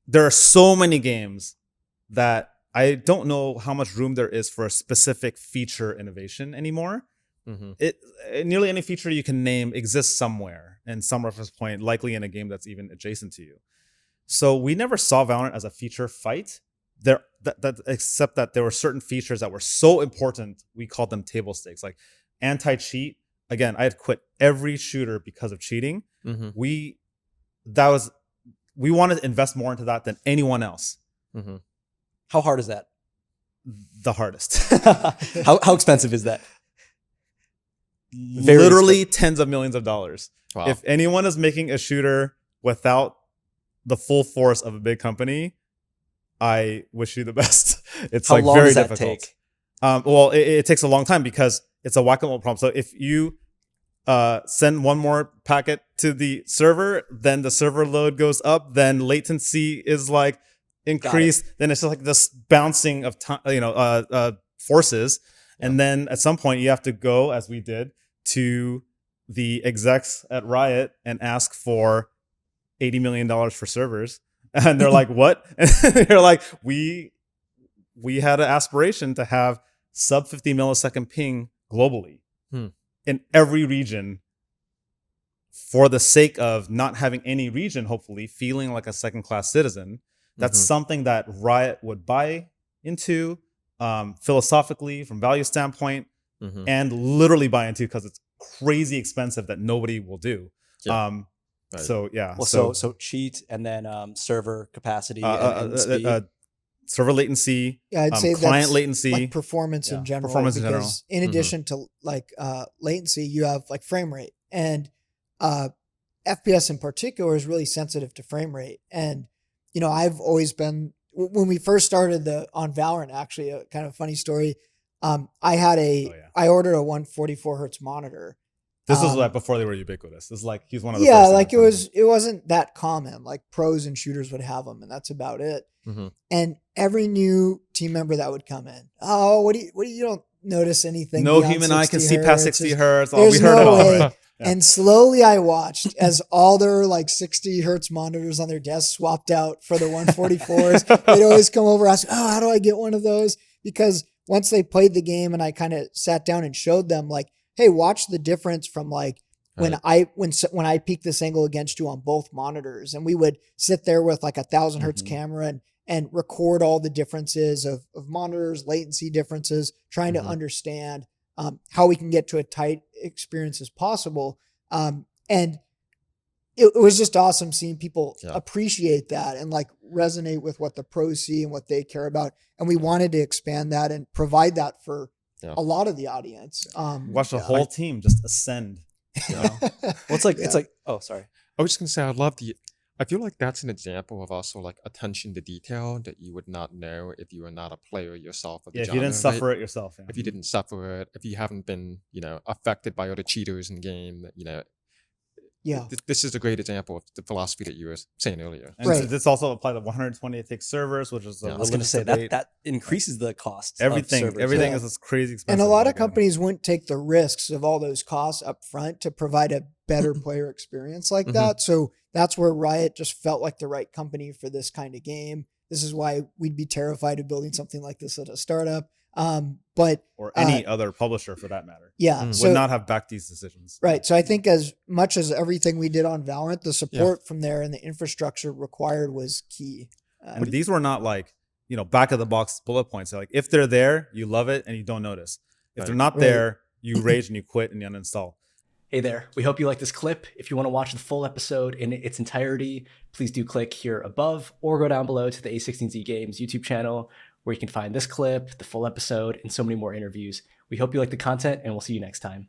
there are so many games that I don't know how much room there is for a specific feature innovation anymore. Nearly any feature you can name exists somewhere in some reference point, likely in a game that's even adjacent to you. So we never saw Valorant as a feature fight. Except that there were certain features that were so important, we called them table stakes, like anti-cheat. Again, I had quit every shooter because of cheating. We wanted to invest more into that than anyone else. How hard is that? The hardest. How expensive is that? Literally tens of millions of dollars. Wow. If anyone is making a shooter without the full force of a big company, I wish you the best. It's How like long very does that difficult. take? Well, it takes a long time because it's a whack-a-mole problem. So if you send one more packet to the server, then the server load goes up, then latency is like increased. Then it's just like this bouncing of time, forces. And then at some point you have to go, as we did, to the execs at Riot and ask for $80 million for servers. And they're like, what? And they're like, we had an aspiration to have sub 50 millisecond ping globally in every region for the sake of not having any region, hopefully, feeling like a second-class citizen. That's something that Riot would buy into philosophically, from value standpoint, and literally buy into because it's crazy expensive that nobody will do. Yeah. Right. So yeah. Well, so cheat and then server capacity and speed. Server latency. Yeah, I'd say client that's latency, like performance in general. Performance in general. Because in addition to like latency, you have like frame rate, and FPS in particular is really sensitive to frame rate. And I've always been, when we first started on Valorant, actually a kind of funny story. I ordered a 144 hertz monitor. This was like before they were ubiquitous. This is like he's one of the yeah, first like it wasn't that common. Like pros and shooters would have them, and that's about it. And every new team member that would come in, what do you don't notice anything? No human eye can see past 60 hertz. There's no way. Right? Yeah. And slowly I watched as all their like 60 hertz monitors on their desk swapped out for the 144s. They'd always come over and ask, how do I get one of those? Because once they played the game and I kind of sat down and showed them like, hey, watch the difference from like when I peak this angle against you on both monitors. And we would sit there with like 1,000 hertz camera and record all the differences of monitors, latency differences, trying to understand how we can get to a tight experience as possible. And it was just awesome seeing people appreciate that and like resonate with what the pros see and what they care about. And we wanted to expand that and provide that for a lot of the audience. Watch the whole team just ascend. Well, it's like, oh, sorry. I was just going to say, I feel like that's an example of also like attention to detail that you would not know if you were not a player yourself. Of the if genre, you didn't suffer it yourself. If you didn't suffer it, if you haven't been, affected by other cheaters in game, this is a great example of the philosophy that you were saying earlier. And this also applies to 128 servers, which is I was going to say that increases the cost. Everything is this crazy expensive. And a lot of companies wouldn't take the risks of all those costs up front to provide a better player experience like that. So that's where Riot just felt like the right company for this kind of game. This is why we'd be terrified of building something like this at a startup. Or any other publisher for that matter. Yeah. Would not have backed these decisions. Right. So I think as much as everything we did on Valorant, the support from there and the infrastructure required was key. And these were not like, back of the box bullet points. They're like, if they're there, you love it and you don't notice. If they're not there, you rage and you quit and you uninstall. Hey there, we hope you like this clip. If you want to watch the full episode in its entirety, please do click here above or go down below to the A16Z Games YouTube channel where you can find this clip, the full episode, and so many more interviews. We hope you like the content and we'll see you next time.